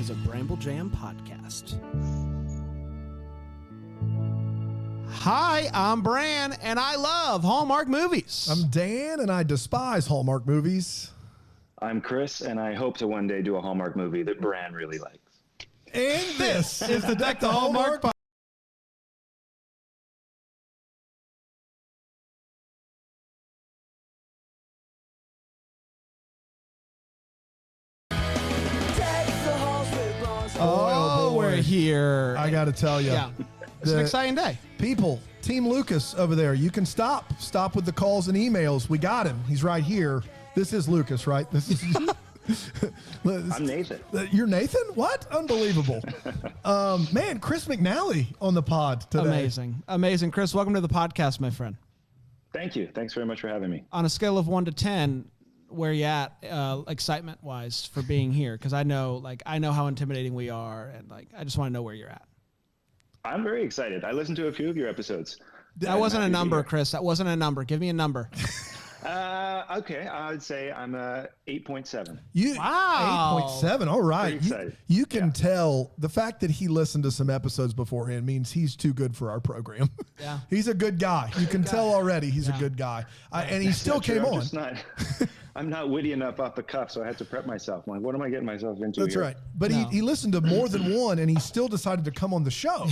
is a Bramble Jam podcast. Hi, I'm Bran, and I love Hallmark movies. I'm Dan, and I despise Hallmark movies. I'm Chris, and I hope to one day do a Hallmark movie that Bran really likes. And this is the Deck the Hallmark podcast. Oh, we're here. I got to tell you. Yeah. It's an exciting day. People, Team Lucas over there, you can stop. Stop with the calls and emails. We got him. He's right here. This is Lucas, right? This is. I'm Nathan. You're Nathan? What? Unbelievable. Man, Chris McNally on the pod today. Amazing. Amazing. Chris, welcome to the podcast, my friend. Thank you. Thanks very much for having me. On a scale of 1 to 10, where you at excitement-wise for being here? Because I know how intimidating we are, and I just want to know where you're at. I'm very excited. I listened to a few of your episodes. That wasn't a number, Chris. That wasn't a number. Give me a number. Okay, I would say I'm a 8.7. Wow. 8.7. All right. Pretty excited. You can tell the fact that he listened to some episodes beforehand means he's too good for our program. Yeah. He's a good guy. You can tell already he's a good guy. And he still came on. I'm not witty enough off the cuff, so I had to prep myself. I'm like, what am I getting myself into That's here? right. But he listened to more than one, and he still decided to come on the show.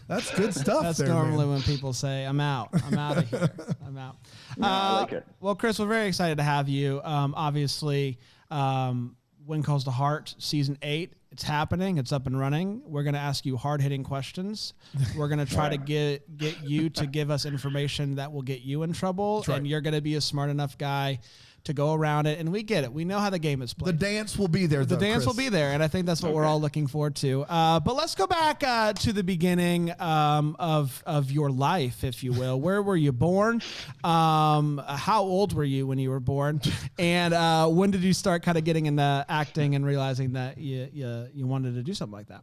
That's good stuff. That's there, normally man. when people say, I'm out. I'm out of here. I'm out. No, I like it. Well, Chris, we're very excited to have you. Obviously, When Calls to Heart, Season 8, it's happening. It's up and running. We're going to ask you hard-hitting questions. We're going to try to get you to give us information that will get you in trouble, right. and you're going to be a smart enough guy to go around it, and we get it. We know how the game is played. The dance will be there, The dance will be there, and I think that's what we're all looking forward to. But let's go back to the beginning of your life, if you will. Where were you born? How old were you when you were born? And when did you start kind of getting into acting and realizing that you wanted to do something like that?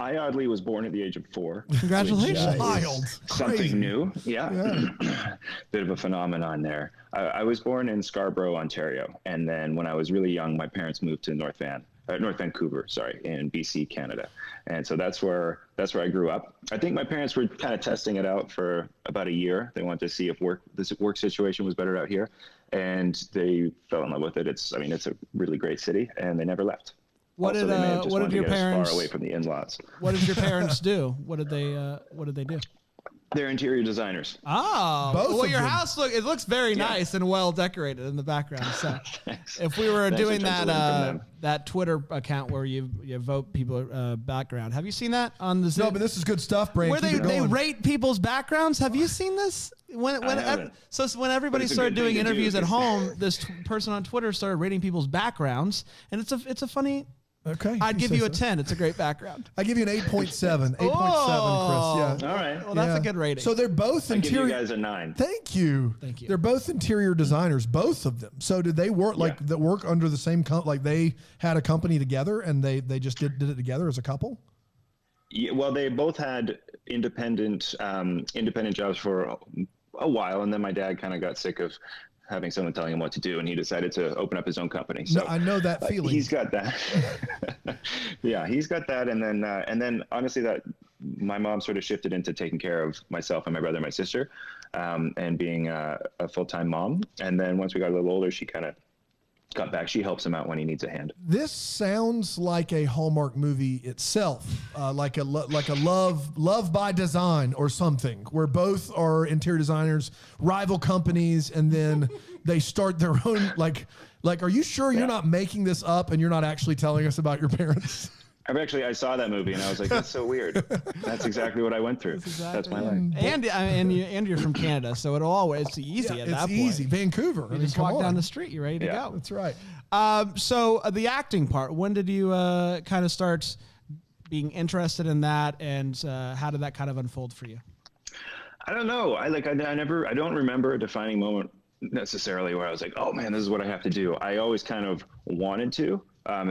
I oddly was born at the age of 4. Congratulations. Which, Wild. something Crazy. Yeah. Bit of a phenomenon there. I was born in Scarborough, Ontario. And then when I was really young, my parents moved to North Vancouver, in BC, Canada. And so that's where I grew up. I think my parents were kind of testing it out for about a year. They wanted to see if this work situation was better out here. And they fell in love with it. It's a really great city, and they never left. What Also, did your parents? far away from the in-laws? What did your parents do? What did they do? They're interior designers. Oh, Both well, of your them. house looks very nice and well decorated in the background. So, if we were Thanks doing for that learning from that Twitter account where you vote people background, have you seen that on the Zoom? No, but this is good stuff, Brand. Where Keep it they going. rate people's backgrounds. Have you seen this? When haven't. when everybody it's a started good doing thing to do, interviews at 'cause- home, this person on Twitter started rating people's backgrounds, and it's a funny. Okay. I'd he give says you a so. 10. It's a great background. I give you an 8.7. 8.7, Oh. Chris. Yeah. All right. Well, that's Yeah. a good rating. So they're both I give you interior. guys a 9. Thank you. Thank you. They're both interior designers, both of them. So did they work that work under the same like they had a company together and they just did it together as a couple? Yeah, well, they both had independent jobs for a while, and then my dad kind of got sick of having someone telling him what to do, and he decided to open up his own company. So No, I know that feeling. he's got that. Yeah, he's got that, and then honestly, that my mom sort of shifted into taking care of myself and my brother and my sister, and being a full-time mom. And then once we got a little older, she kind of got back. She helps him out when he needs a hand. This sounds like a Hallmark movie itself, like a love by design or something, where both are interior designers, rival companies, and then they start their own. Like, are you sure you're not making this up and you're not actually telling us about your parents? I saw that movie and I was like, that's so weird. That's exactly what I went through. That's my life. And you're from Canada, so it's easy at that point. It's easy. Vancouver. You just walk down the street, you're ready to Yeah. go. That's right. So the acting part, when did you kind of start being interested in that, and how did that kind of unfold for you? I don't know. I don't remember a defining moment necessarily where I was like, oh man, this is what I have to do. I always kind of wanted to. I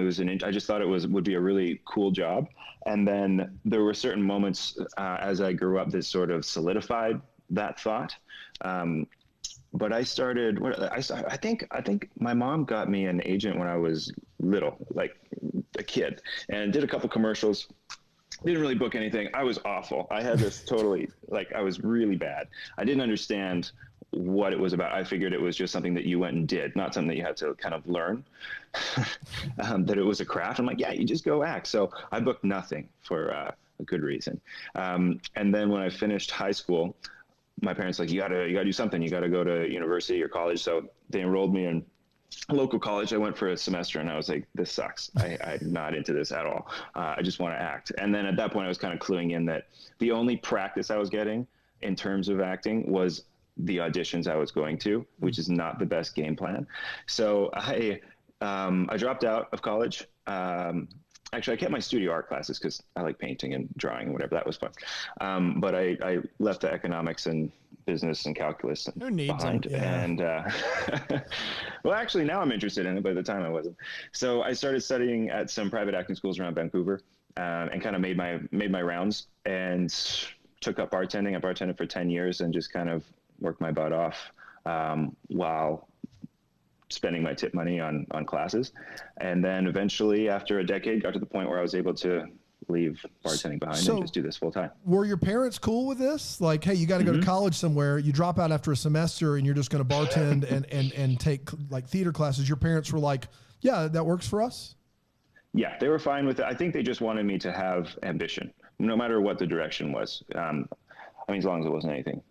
just thought it would be a really cool job. And then there were certain moments as I grew up that sort of solidified that thought. But I think my mom got me an agent when I was little, like a kid, and did a couple commercials. Didn't really book anything. I was awful. I had this totally, I was really bad. I didn't understand what it was about. I figured it was just something that you went and did, not something that you had to kind of learn, that it was a craft. I'm like, yeah, you just go act. So I booked nothing for a good reason. And then when I finished high school, my parents you gotta do something. You gotta go to university or college. So they enrolled me in a local college. I went for a semester and I was like, this sucks. I'm not into this at all. I just want to act. And then at that point I was kind of cluing in that the only practice I was getting in terms of acting was the auditions I was going to, which is not the best game plan. So I dropped out of college. Actually, I kept my studio art classes because I like painting and drawing and whatever. That was fun. But I left the economics and business and calculus behind. Yeah. And well, actually, now I'm interested in it, but at the time I wasn't. So I started studying at some private acting schools around Vancouver, and kind of made my rounds and took up bartending. I bartended for 10 years and just kind of worked my butt off while spending my tip money on classes. And then eventually after a decade got to the point where I was able to leave bartending behind and just do this full time. Were your parents cool with this? Like, hey, you got to go to college somewhere. You drop out after a semester and you're just going to bartend and take theater classes. Your parents were like, yeah, that works for us. Yeah, they were fine with it. I think they just wanted me to have ambition, no matter what the direction was. As long as it wasn't anything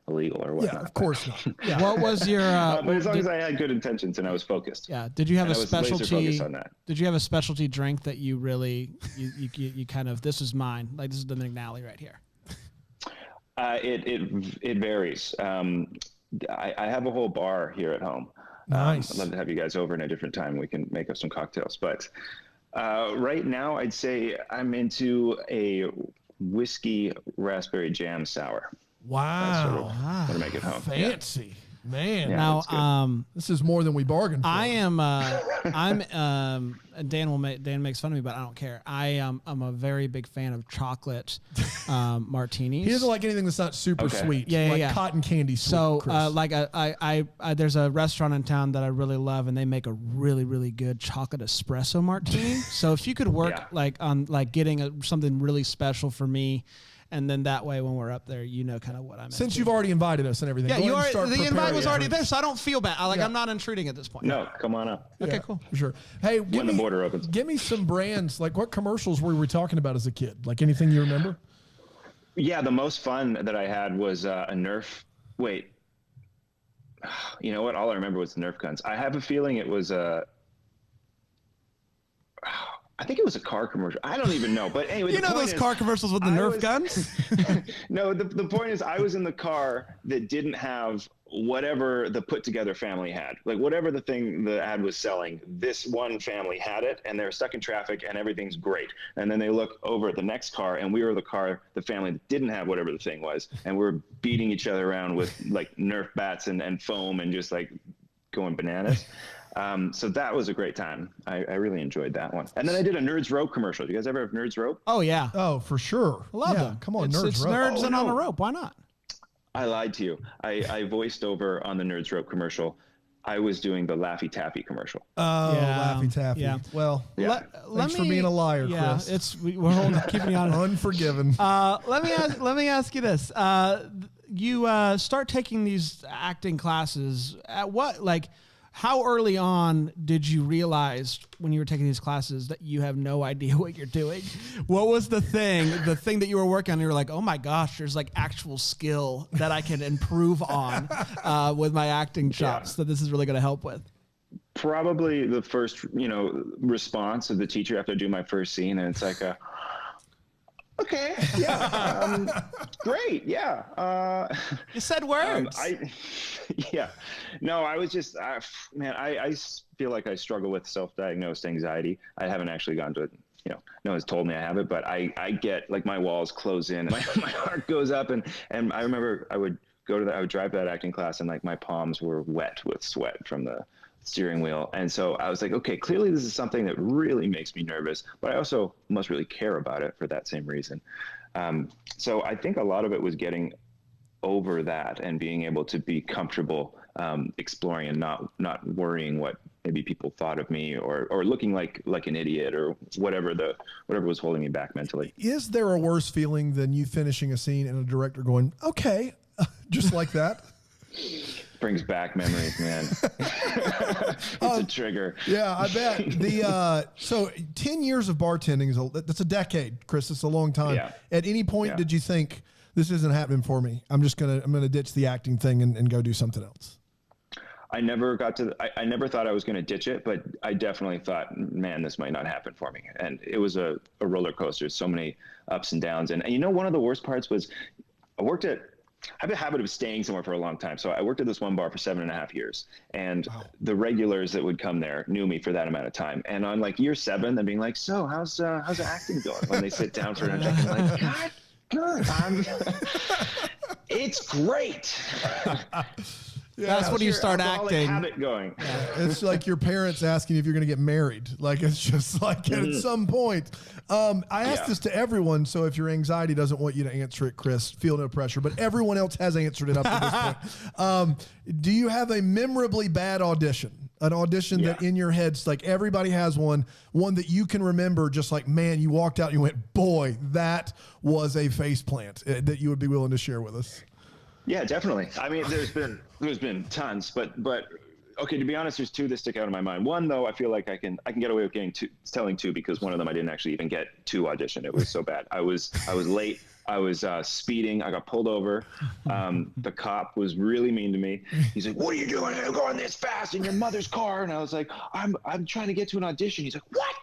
illegal or whatnot. Yeah, of course not. Yeah. What was your? But as long as I had good intentions and I was focused. Yeah. Did you have a specialty? On that. Did you have a specialty drink that you really you kind of, this is mine, like this is the McNally right here? It varies. I have a whole bar here at home. Nice. I'd love to have you guys over in a different time. We can make up some cocktails. But right now, I'd say I'm into a whiskey raspberry jam sour. Wow. Want to make it home. Fancy. Yeah. Man. Yeah, Now, this is more than we bargained for. Dan makes fun of me, but I don't care. I'm a very big fan of chocolate martinis. He doesn't like anything that's not super sweet. Yeah. Cotton candy sweet. So, Chris. I there's a restaurant in town that I really love, and they make a really, really good chocolate espresso martini. So if you could work on getting something really special for me. And then that way, when we're up there, kind of what I'm. Since you've already invited us and everything, yeah, the invite was already there, so I don't feel bad. I'm not intruding at this point. No, come on up. Okay, cool, for sure. Hey, when the border opens, give me some brands. Like, what commercials were we talking about as a kid? Like anything you remember? Yeah, the most fun that I had was a Nerf. Wait, you know what? All I remember was the Nerf guns. I have a feeling it was a. I think it was a car commercial. I don't even know. But anyway, those car commercials with the Nerf guns? No, the point is I was in the car that didn't have whatever the put together family had. Like whatever the thing the ad was selling, this one family had it and they're stuck in traffic and everything's great. And then they look over at the next car and we were the family that didn't have whatever the thing was. And we're beating each other around with like Nerf bats and foam and just like going bananas. So that was a great time. I really enjoyed that one. And then I did a Nerds Rope commercial. Do you guys ever have Nerds Rope? Oh, yeah. Oh, for sure. I love them. Come on, it's Nerds Rope. Nerds and on a rope. Why not? I lied to you. I voiced over on the Nerds Rope commercial. I was doing the Laffy Taffy commeral. Oh, yeah, Laffy Taffy. Yeah. Well, thanks for being a liar, Chris. We're keeping you on. Unforgiven. Let me ask you this. You start taking these acting classes at how early on did you realize when you were taking these classes that you have no idea what you're doing? What was the thing that you were working on? You were like, oh my gosh, there's like actual skill that I can improve on with my acting chops that this is really going to help with. Probably the first, response of the teacher after I do my first scene. And it's like, okay, yeah, great, yeah. You said words. No, I was just, I feel like I struggle with self-diagnosed anxiety. I haven't actually gone to, no one's told me I have it, but I get like my walls close in, my heart goes up, and I remember I would drive to that acting class, and like my palms were wet with sweat from the steering wheel. And so I was like, okay, clearly this is something that really makes me nervous, but I also must really care about it for that same reason. So I think a lot of it was getting over that and being able to be comfortable exploring and not worrying what maybe people thought of me, or looking like an idiot, or whatever was holding me back mentally. Is there a worse feeling than you finishing a scene and a director going, okay, just like that? Brings back memories, man. It's a trigger. Yeah, I bet. So 10 years of bartending that's a decade, Chris. It's a long time. Yeah. At any point, did you think, this isn't happening for me, I'm gonna ditch the acting thing and go do something else? I never thought I was going to ditch it, but I definitely thought, man, this might not happen for me. And it was a roller coaster, so many ups and downs. And one of the worst parts was I have a habit of staying somewhere for a long time. So I worked at this one bar for 7.5 years, and the regulars that would come there knew me for that amount of time. And on like year 7, they're being like, so how's the acting going? When they sit down for an drink, I'm like, God, good. It's great. That's when you start acting. Habit going. Yeah, it's like your parents asking if you're going to get married. Like, it's just like at some point. I ask this to everyone, so if your anxiety doesn't want you to answer it, Chris, feel no pressure. But everyone else has answered it up to this point. Do you have a memorably bad audition? An audition that in your head's like everybody has one that you can remember, just like, man, you walked out and you went, boy, that was a faceplant that you would be willing to share with us? Yeah, definitely. I mean, there's been tons, but okay, to be honest, there's 2 that stick out in my mind. One, though, I feel like I can get away with telling 2, because one of them I didn't actually even get to audition. It was so bad. I was late. I was speeding. I got pulled over. The cop was really mean to me. He's like, "What are you doing? You're going this fast in your mother's car?" And I was like, "I'm trying to get to an audition." He's like, "What?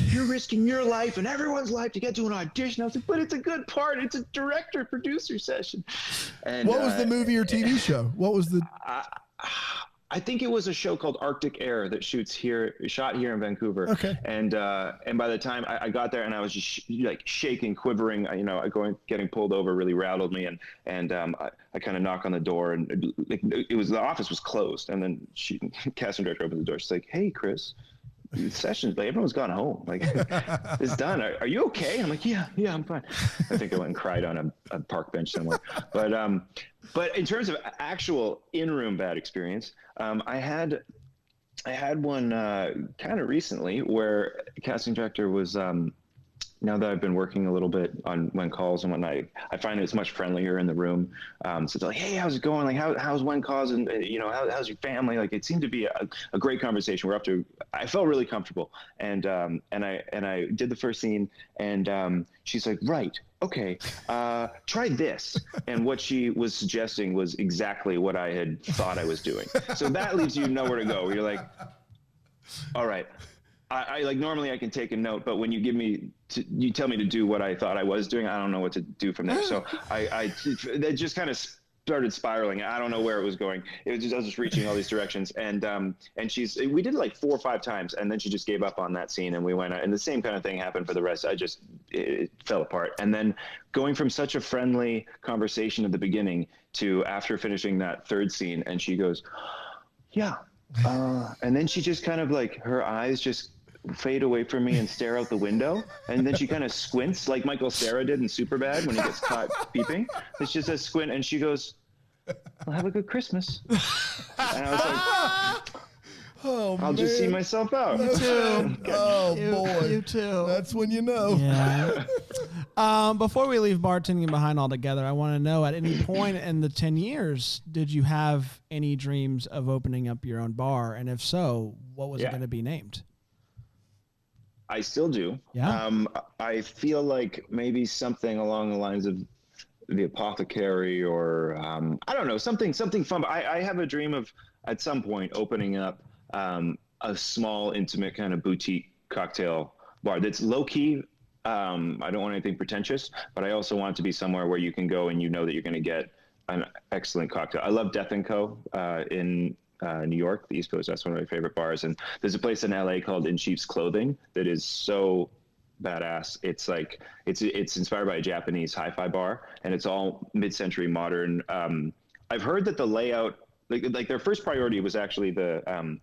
You're risking your life and everyone's life to get to an audition?" I was like, "But it's a good part. It's a director-producer session." And what was the movie or TV show? What was the? I think it was a show called Arctic Air that shot here in Vancouver. Okay. And by the time I got there, and I was just like shaking, quivering, getting pulled over really rattled me. And I kind of knock on the door, and the office was closed. And then casting director opened the door. She's like, "Hey, Chris, the session's like, everyone's gone home. Like, it's done. Are you okay?" And I'm like, yeah, I'm fine. I think I went and cried on a park bench somewhere. But in terms of actual in-room bad experience, I had one kind of recently where a casting director was, now that I've been working a little bit on when calls and whatnot, I find it's much friendlier in the room. So it's like, "Hey, how's it going? Like, how's when calls? And how's your family?" Like, it seemed to be a great conversation. I felt really comfortable. And I did the first scene, and she's like, "Right. Okay, try this." And what she was suggesting was exactly what I had thought I was doing. So that leaves you nowhere to go. You're like, all right. I like, normally I can take a note, but when you you tell me to do what I thought I was doing, I don't know what to do from there. So that just kind of started spiraling. I don't know where it was going. I was just reaching all these directions. And we did it like 4 or 5 times, and then she just gave up on that scene, and we went out, and the same kind of thing happened for the rest. It fell apart. And then going from such a friendly conversation at the beginning to after finishing that 3rd scene, and she goes, "Yeah." And then she just kind of like, her eyes just fade away from me and stare out the window, and then she kind of squints like Michael Cera did in Superbad when he gets caught peeping. It's just a squint, and she goes, "Well, have a good Christmas." And I was like, I'll just see myself out. You too. Oh, boy. You too. That's when you know. Yeah. Before we leave bartending behind altogether, I want to know, at any point in the 10 years, did you have any dreams of opening up your own bar? And if so, what was it going to be named? I still do. Yeah. I feel like maybe something along the lines of the Apothecary, or I don't know, something fun. But I have a dream of, at some point, opening up a small, intimate kind of boutique cocktail bar that's low key. I don't want anything pretentious, but I also want it to be somewhere where you can go and you know that you're going to get an excellent cocktail. I love Death & Co. In New York, the East Coast. That's one of my favorite bars. And there's a place in LA called In Sheep's Clothing that is so badass. It's like, it's inspired by a Japanese hi-fi bar, and it's all mid-century modern. I've heard that the layout, like their first priority was actually the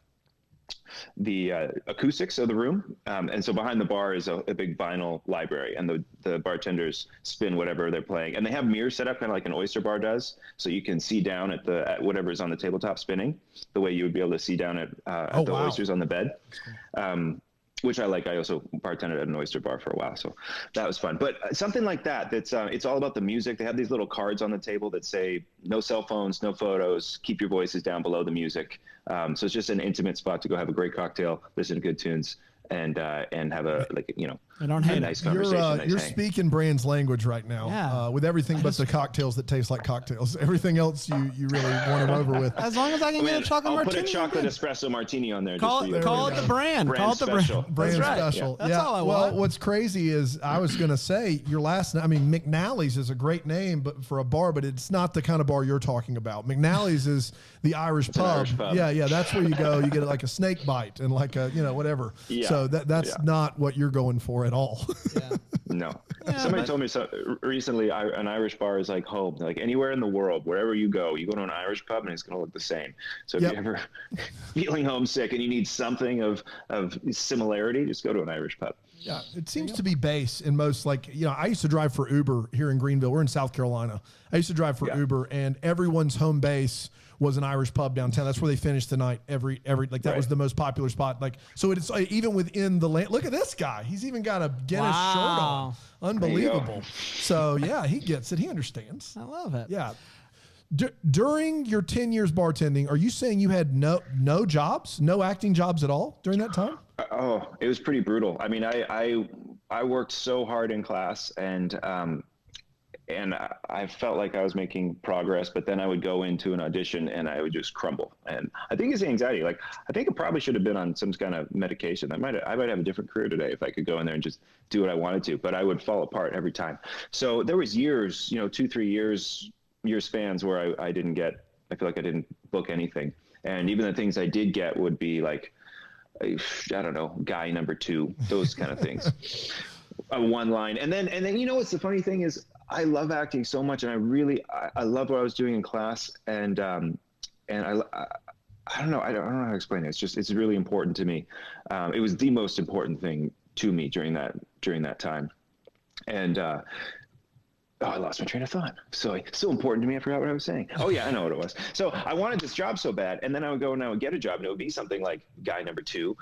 acoustics of the room. And so behind the bar is a big vinyl library, and the bartenders spin whatever they're playing. And they have mirrors set up kind of like an oyster bar does. So you can see down at whatever's on the tabletop spinning, the way you would be able to see down at the oysters on the bed. Which I like. I also bartended at an oyster bar for a while, so that was fun. But something like that, it's all about the music. They have these little cards on the table that say no cell phones, no photos, keep your voices down below the music. So it's just an intimate spot to go have a great cocktail, listen to good tunes, and have a nice conversation. You're speaking Brand's language right now, with everything but the cocktails that taste like cocktails. Everything else you really want them over with. As long as I can get a chocolate martini. I'll put a chocolate espresso martini on there. Call it the brand. Call it the brand. Brand special. That's all I want. Well, what's crazy is I was going to say your last name. I mean, McNally's is a great name, but for a bar, but it's not the kind of bar you're talking about. McNally's is the Irish pub. Yeah, that's where you go. You get like a snake bite and like a whatever. Yeah. So that's not what you're going for at all. No. Somebody told me recently an Irish bar is like home. Like anywhere in the world, wherever you go to an Irish pub and it's going to look the same. So if you're ever feeling homesick and you need something of similarity, just go to an Irish pub. Yeah, it seems to be base in most, I used to drive for Uber here in Greenville. We're in South Carolina. I used to drive for Uber, and everyone's home base was an Irish pub downtown. That's where they finished the night every that was the most popular spot. So it's even within the land. Look at this guy. He's even got a Guinness shirt on. Unbelievable. So he gets it. He understands. I love it. Yeah. During your 10 years bartending, are you saying you had no jobs, no acting jobs at all during that time? Oh, it was pretty brutal. I mean, I worked so hard in class, and I felt like I was making progress, but then I would go into an audition and I would just crumble. And I think it's anxiety. Like, I think I probably should have been on some kind of medication. I might have a different career today if I could go in there and just do what I wanted to, but I would fall apart every time. So there was years, 2-3 year spans where I feel like I didn't book anything. And even the things I did get would be like, I don't know, guy number 2, those kind of things. One line. And then, what's the funny thing is, I love acting so much, and I love what I was doing in class, and I don't know how to explain it. It's really important to me. It was the most important thing to me during that time, and I lost my train of thought. So important to me, I forgot what I was saying. Oh yeah, I know what it was. So I wanted this job so bad, and then I would go and I would get a job, and it would be something like guy number 2,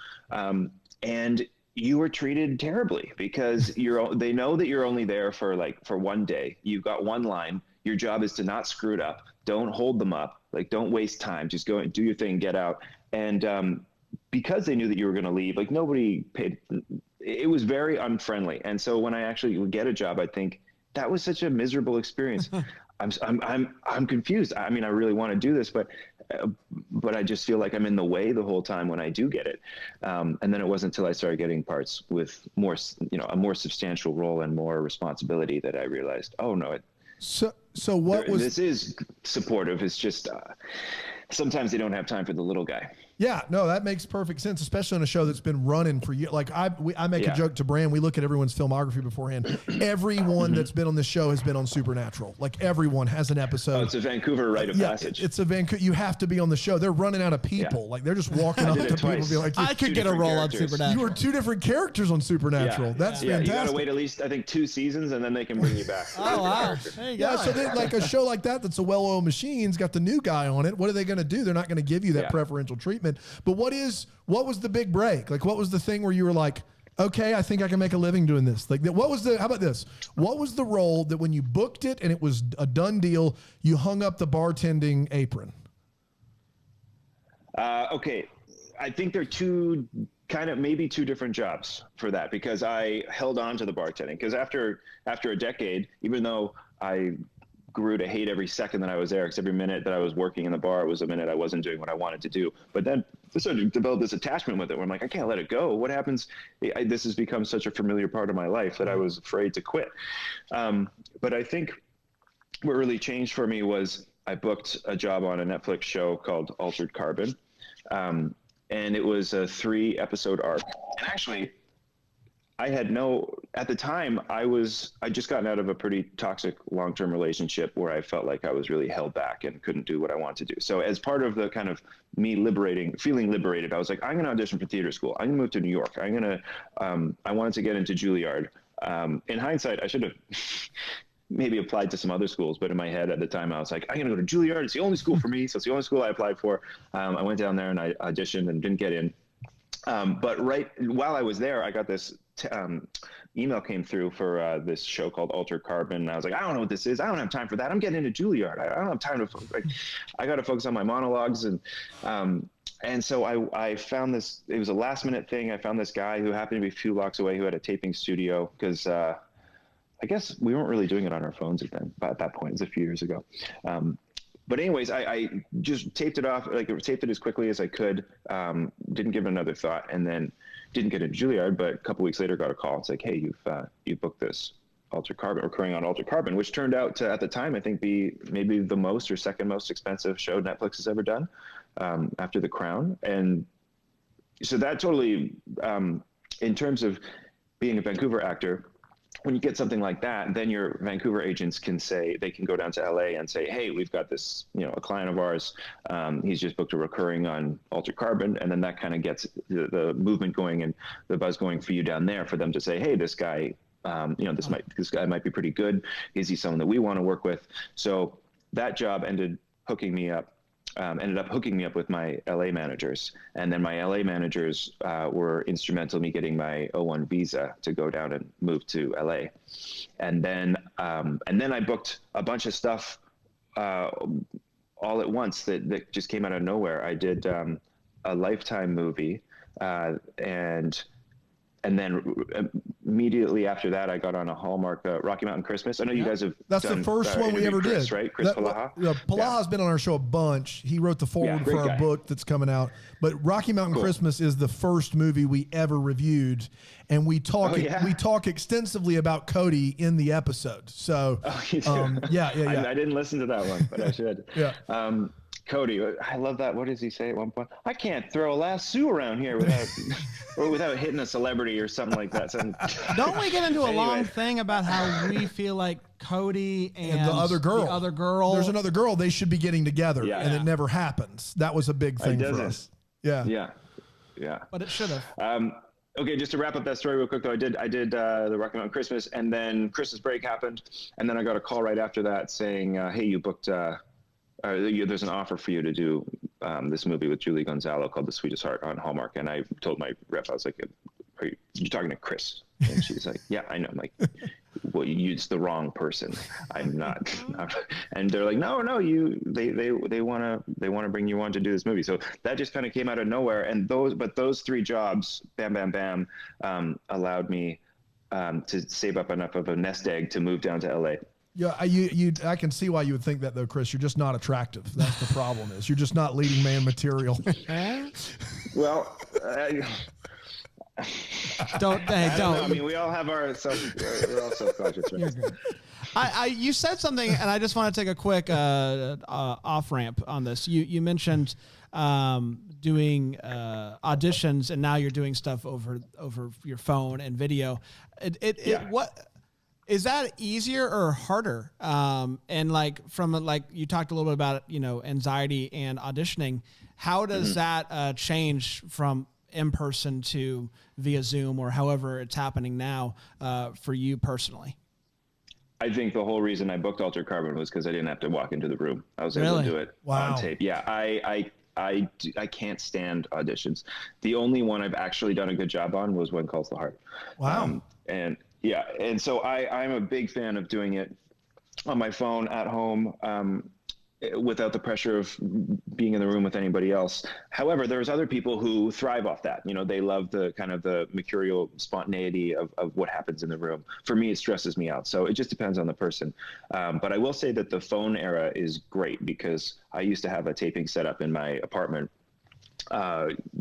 and you were treated terribly because they know that you're only there for one day. You've got one line. Your job is to not screw it up. Don't hold them up. Don't waste time. Just go and do your thing, get out. And because they knew that you were going to leave, nobody paid. It was very unfriendly. And so when I actually would get a job, I think that was such a miserable experience. I'm confused. I mean, I really want to do this, but I just feel like I'm in the way the whole time when I do get it. And then it wasn't until I started getting parts with more, a more substantial role and more responsibility that I realized, oh no, this is supportive. It's just, sometimes they don't have time for the little guy. Yeah, no, that makes perfect sense, especially on a show that's been running for years. I make a joke to Bran. We look at everyone's filmography beforehand. Everyone that's been on this show has been on Supernatural. Everyone has an episode. Oh, it's a Vancouver rite of passage. It's a Vancouver. You have to be on the show. They're running out of people. They're just walking up to people and be like, I could get a role on Supernatural. You were 2 different characters on Supernatural. That's fantastic. You got to wait at least, I think, 2 seasons, and then they can bring you back. Oh, wow. There you go. Yeah, so a show like that's a well-oiled machine's got the new guy on it. What are they going to do? They're not going to give you that preferential treatment. But what was the big break? What was the thing where you were like, okay, I think I can make a living doing this? How about this? What was the role that when you booked it and it was a done deal, you hung up the bartending apron? Okay. I think they're maybe two different jobs for that, because I held on to the bartending because after a decade, even though I grew to hate every second that I was there, because every minute that I was working in the bar was a minute I wasn't doing what I wanted to do. But then I started to develop this attachment with it where I'm like, I can't let it go. What happens? This has become such a familiar part of my life that I was afraid to quit. But I think what really changed for me was I booked a job on a Netflix show called Altered Carbon. And it was a 3-episode arc. And actually, I had no, at the time I just gotten out of a pretty toxic long-term relationship where I felt like I was really held back and couldn't do what I wanted to do. So as part of the kind of me feeling liberated, I was like, I'm going to audition for theater school. I'm going to move to New York. I wanted to get into Juilliard. In hindsight, I should have maybe applied to some other schools, but in my head at the time, I was like, I'm going to go to Juilliard. It's the only school for me. So it's the only school I applied for. I went down there and I auditioned and didn't get in. But right while I was there, I got this email came through for this show called Altered Carbon. And I was like, I don't know what this is. I don't have time for that. I'm getting into Juilliard. I don't have time to, I got to focus on my monologues. And so I found this, it was a last minute thing. I found this guy who happened to be a few blocks away who had a taping studio because I guess we weren't really doing it on our phones at that point. It was a few years ago. But anyways, I just taped it off, taped it as quickly as I could, didn't give it another thought, and then didn't get into Juilliard, but a couple weeks later got a call. It's like, hey, you've booked this Altered Carbon, recurring on Altered Carbon, which turned out to, at the time, I think be maybe the most or second most expensive show Netflix has ever done, after The Crown. And so that totally, in terms of being a Vancouver actor, when you get something like that, then your Vancouver agents can go down to LA and say, hey, we've got this, a client of ours. He's just booked a recurring on Altered Carbon. And then that kind of gets the movement going and the buzz going for you down there for them to say, hey, this guy, this guy might be pretty good. Is he someone that we want to work with? So that job ended up hooking me up with my LA managers. And then my LA managers were instrumental in me getting my O1 visa to go down and move to LA. And then I booked a bunch of stuff all at once that just came out of nowhere. I did a Lifetime movie, and then immediately after that, I got on a Hallmark Rocky Mountain Christmas. I know you guys have. That's done, the first one we ever Chris, did, right? Chris Palaha. Palaha's been on our show a bunch. He wrote the foreword for our book that's coming out. But Rocky Mountain Christmas is the first movie we ever reviewed, and we talk extensively about Cody in the episode. So, yeah. I didn't listen to that one, but I should. Yeah. Cody, I love that. What does he say at one point? I can't throw a lasso around here without hitting a celebrity or something like that. Don't we get into a long thing about how we feel like Cody and the other girl? There's another girl. They should be getting together, and it never happens. That was a big thing for us. Yeah. But it should have. Okay, just to wrap up that story real quick, though, I did the Rocky Mountain Christmas, and then Christmas break happened, and then I got a call right after that saying, "Hey, you booked." There's an offer for you to do this movie with Julie Gonzalo called The Sweetest Heart on Hallmark. And I told my rep, I was like, are you talking to Chris? And she's like, yeah, I know. I'm like, well, you used the wrong person. I'm not. And they're like, no, they want to bring you on to do this movie. So that just kind of came out of nowhere. And those three jobs, bam, allowed me to save up enough of a nest egg to move down to LA. Yeah, I can see why you would think that, though, Chris. You're just not attractive. That's the problem. You're just not leading man material. Well, don't. I mean, we all have we're all self-conscious. Right? You said something, and I just want to take a quick off ramp on this. You mentioned doing auditions, and now you're doing stuff over your phone and video. What? Is that easier or harder? And from you talked a little bit about, anxiety and auditioning. How does that change from in person to via Zoom or however it's happening now for you personally? I think the whole reason I booked Altered Carbon was because I didn't have to walk into the room. I was able to do it on tape. Yeah, I can't stand auditions. The only one I've actually done a good job on was When Calls the Heart. Wow. And so I'm a big fan of doing it on my phone at home without the pressure of being in the room with anybody else. However, there's other people who thrive off that. They love the kind of the mercurial spontaneity of what happens in the room. For me, it stresses me out. So it just depends on the person. But I will say that the phone era is great because I used to have a taping set up in my apartment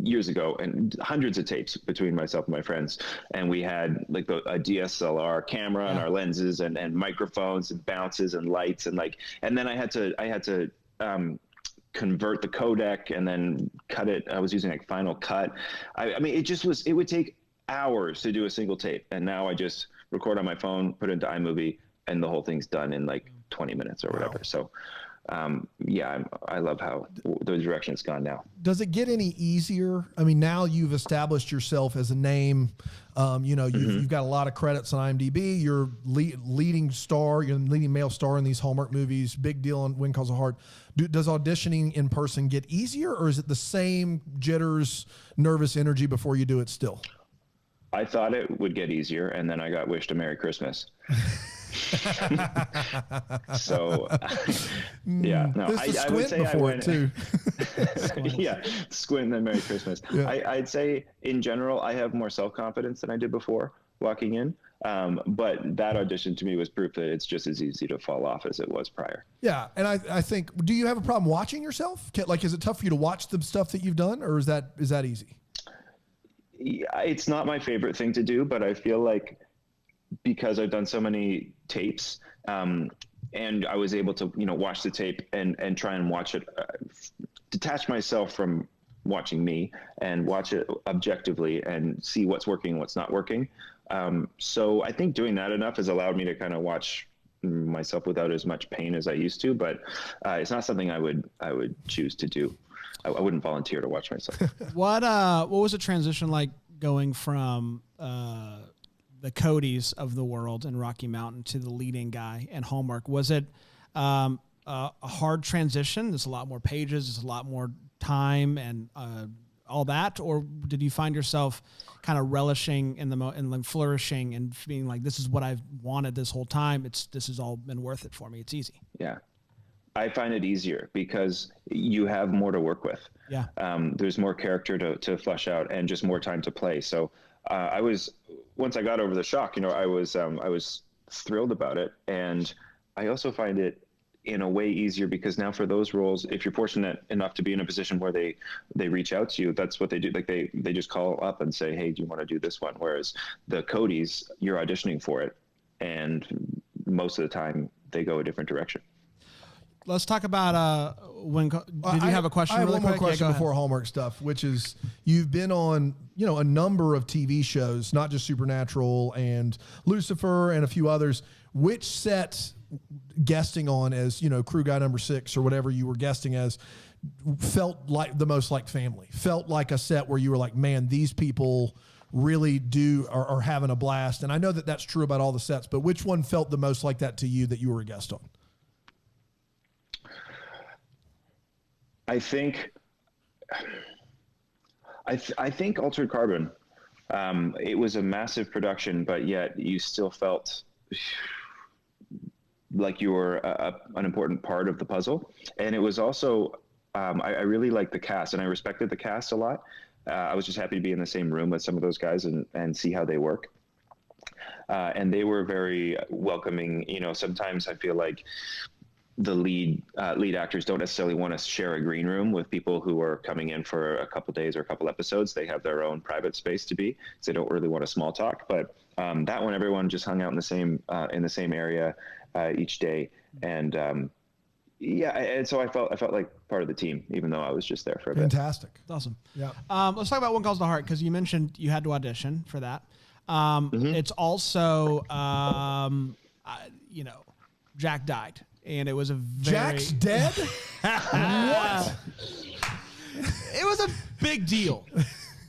years ago, and hundreds of tapes between myself and my friends, and we had a DSLR camera and our lenses and microphones and bounces and lights and then I had to convert the codec and then cut it. I was using Final Cut. I mean, it would take hours to do a single tape, and now I just record on my phone, put it into iMovie, and the whole thing's done in like 20 minutes or whatever. So I love how the direction it's gone now. Does it get any easier? I mean, now you've established yourself as a name. You've got a lot of credits on IMDb. You're leading star. You're the leading male star in these Hallmark movies. Big deal on When Calls a Heart. Does auditioning in person get easier, or is it the same jitters, nervous energy before you do it still? I thought it would get easier, and then I got wished a Merry Christmas. So, yeah, no, I would say before it too. Yeah, squint and then Merry Christmas. Yeah. I'd say in general, I have more self-confidence than I did before walking in. But that audition to me was proof that it's just as easy to fall off as it was prior. Yeah. And I think, do you have a problem watching yourself? Like, is it tough for you to watch the stuff that you've done, or is that easy? Yeah, it's not my favorite thing to do, but I feel like because I've done so many tapes, and I was able to, watch the tape and try and watch it, detach myself from watching me and watch it objectively and see what's working and what's not working. So I think doing that enough has allowed me to kind of watch myself without as much pain as I used to, but it's not something I would choose to do. I wouldn't volunteer to watch myself. What was the transition like going from the Codys of the world in Rocky Mountain to the leading guy in Hallmark? Was it a hard transition? There's a lot more pages, there's a lot more time and all that, or did you find yourself kind of relishing and flourishing and being like, this is what I've wanted this whole time. This has all been worth it for me. It's easy. Yeah. I find it easier because you have more to work with. Yeah. There's more character to flesh out and just more time to play. So once I got over the shock, I was thrilled about it. And I also find it in a way easier because now for those roles, if you're fortunate enough to be in a position where they reach out to you, that's what they do. Like they just call up and say, hey, do you want to do this one? Whereas the Codys, you're auditioning for it. And most of the time they go a different direction. Let's talk about did you have a question? I have really one more quick? question before Hallmark stuff, which is you've been on, a number of TV shows, not just Supernatural and Lucifer and a few others. Which set guesting on as, crew guy number 6 or whatever you were guesting as felt like the most like family, felt like a set where you were like, man, these people really are having a blast. And I know that that's true about all the sets, but which one felt the most like that to you that you were a guest on? I think Altered Carbon, it was a massive production, but yet you still felt like you were an important part of the puzzle. And it was also, I really liked the cast and I respected the cast a lot. I was just happy to be in the same room with some of those guys and see how they work. And they were very welcoming. Sometimes I feel like the lead actors don't necessarily want to share a green room with people who are coming in for a couple days or a couple episodes. They have their own private space to be, so they don't really want a small talk. But that one, everyone just hung out in the same area each day, and and so I felt like part of the team, even though I was just there for a bit. Fantastic, that's awesome. Yeah. Let's talk about When Calls the Heart, because you mentioned you had to audition for that. It's also Jack died. And it was a Jack's dead? What? It was a big deal,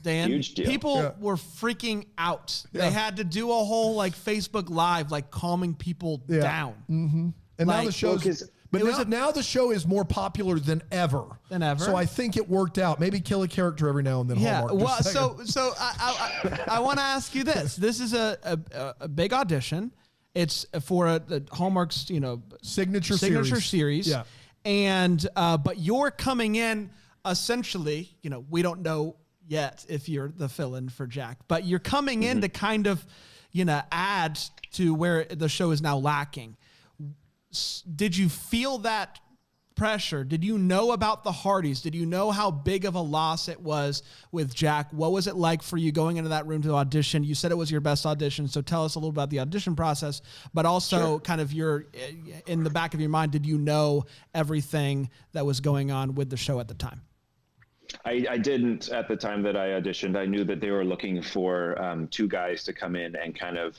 Dan. Huge deal. People were freaking out. Yeah. They had to do a whole Facebook Live, calming people down. Mm-hmm. And now the show's... now the show is more popular than ever. So I think it worked out. Maybe kill a character every now and then. Yeah. Hallmark, So I want to ask you this. This is a big audition. It's for the Hallmark's, signature series. Yeah. And, but you're coming in essentially, we don't know yet if you're the fill-in for Jack, but you're coming in to kind of, add to where the show is now lacking. Did you feel that pressure? Did you know about the Hearties? Did you know how big of a loss it was with Jack? What was it like for you going into that room to audition? You said it was your best audition, so tell us a little about the audition process, but also kind of in the back of your mind, did you know everything that was going on with the show at the time? I didn't at the time that I auditioned. I knew that they were looking for two guys to come in and kind of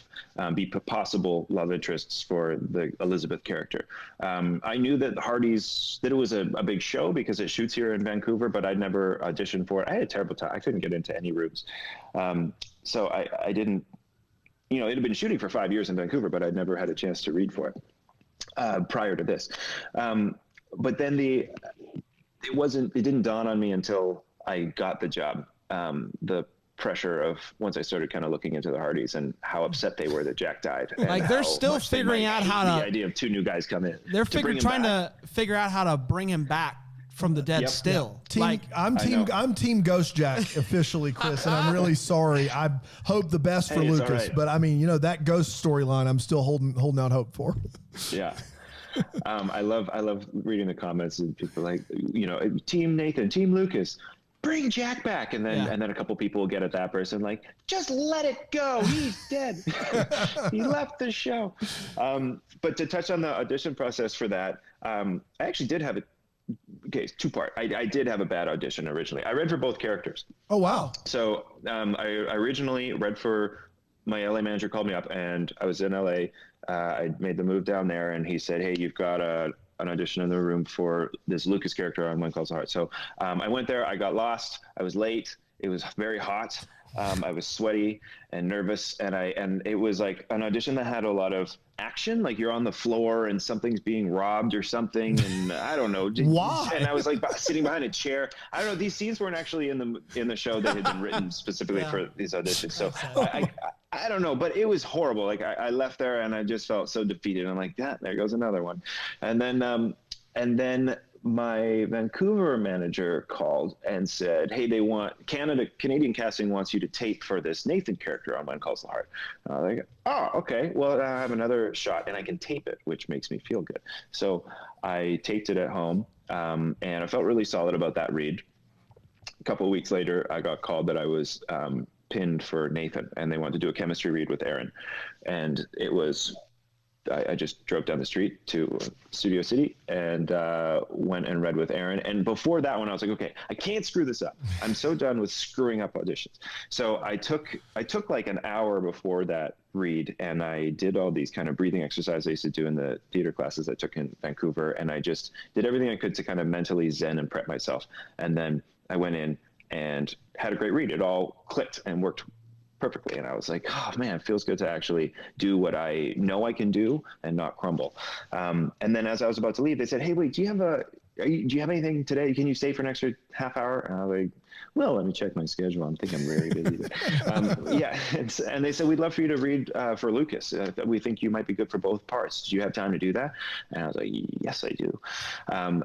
be possible love interests for the Elizabeth character. I knew that Hearties, that it was a big show because it shoots here in Vancouver, but I'd never auditioned for it. I had a terrible time. I couldn't get into any rooms. So I didn't, it had been shooting for 5 years in Vancouver, but I'd never had a chance to read for it prior to this. But then it didn't dawn on me until I got the job. The pressure of once I started kind of looking into the Hearties and how upset they were that Jack died. Like they're still figuring out how to. The idea of two new guys come in. They're trying to figure out how to bring him back from the dead. Still, I'm team Ghost Jack officially, Chris, and I'm really sorry. I hope the best for Lucas, right. But I mean, that ghost storyline, I'm still holding out hope for. Yeah. I love reading the comments and people like, Team Nathan, Team Lucas, bring Jack back. And then a couple people will get at that person like, just let it go. He's dead. He left the show. But to touch on the audition process for that, I actually did have it's two-part. I did have a bad audition originally. I read for both characters. Oh, wow. So I originally read for, my LA manager called me up and I was in LA. I made the move down there and he said, hey, you've got an audition in the room for this Lucas character on One Calls the Heart. So I went there, I got lost, I was late, it was very hot, I was sweaty and nervous, and it was like an audition that had a lot of action, like you're on the floor and something's being robbed or something, and I don't know. Why? And I was like sitting behind a chair. I don't know, these scenes weren't actually in the show that had been written specifically for these auditions. So I don't know, but it was horrible. Like I left there and I just felt so defeated. I'm like, there goes another one. And then my Vancouver manager called and said, hey, Canadian casting wants you to tape for this Nathan character on One Calls the Heart. I was like, oh, okay. Well, I have another shot and I can tape it, which makes me feel good. So I taped it at home and I felt really solid about that read. A couple of weeks later, I got called that I was pinned for Nathan and they wanted to do a chemistry read with Aaron. And it was, I just drove down the street to Studio City and went and read with Aaron. And before that one, I was like, okay, I can't screw this up. I'm so done with screwing up auditions. So I took like an hour before that read and I did all these kind of breathing exercises I used to do in the theater classes I took in Vancouver. And I just did everything I could to kind of mentally zen and prep myself. And then I went in and had a great read. It all clicked and worked perfectly. And I was like, oh man, it feels good to actually do what I know I can do and not crumble. And then as I was about to leave, they said, hey, wait, do you have anything today? Can you stay for an extra half hour? And I was like, well, let me check my schedule. I think I'm very busy. Yeah. And they said, we'd love for you to read for Lucas. We think you might be good for both parts. Do you have time to do that? And I was like, yes, I do.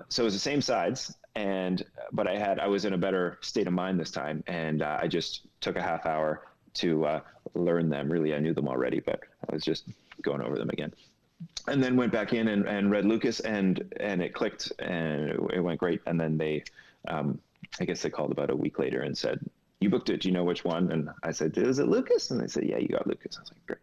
So it was the same sides. But I was in a better state of mind this time. And I just took a half hour to learn them. Really, I knew them already, but I was just going over them again. And then went back in and read Lucas, and it clicked, and it went great. And then they, I guess they called about a week later and said, you booked it, do you know which one? And I said, is it Lucas? And they said, yeah, you got Lucas. I was like, great.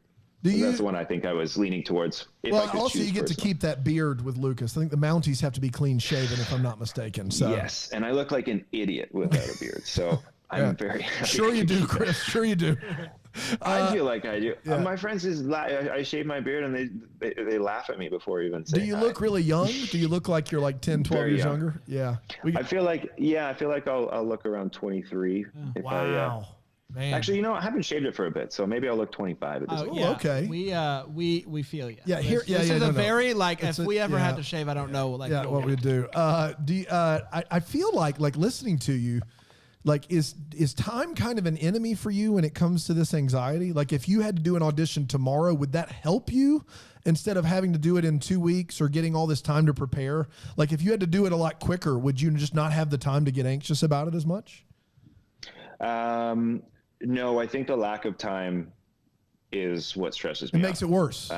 That's the one I think I was leaning towards. Also, you get to keep that beard with Lucas. I think the Mounties have to be clean shaven, if I'm not mistaken. So yes, and I look like an idiot without a beard. So I'm very happy. Sure you do, Chris. Sure you do. I feel like I do. Yeah. My friends I shave my beard and they laugh at me before even saying. Do you look really young? Do you look like you're like 10, 12 years younger? Yeah. I feel like I'll look around 23. Wow. Man. Actually, I haven't shaved it for a bit, so maybe I'll look 25 at this point. Yeah. Okay. We feel you. Yeah, here. This is a very if we ever had to shave, I don't know. Like, what we do. I feel like listening to you. Like, is time kind of an enemy for you when it comes to this anxiety? Like, if you had to do an audition tomorrow, would that help you instead of having to do it in 2 weeks or getting all this time to prepare? Like, if you had to do it a lot quicker, would you just not have the time to get anxious about it as much? No, I think the lack of time is what stresses me. It makes it worse.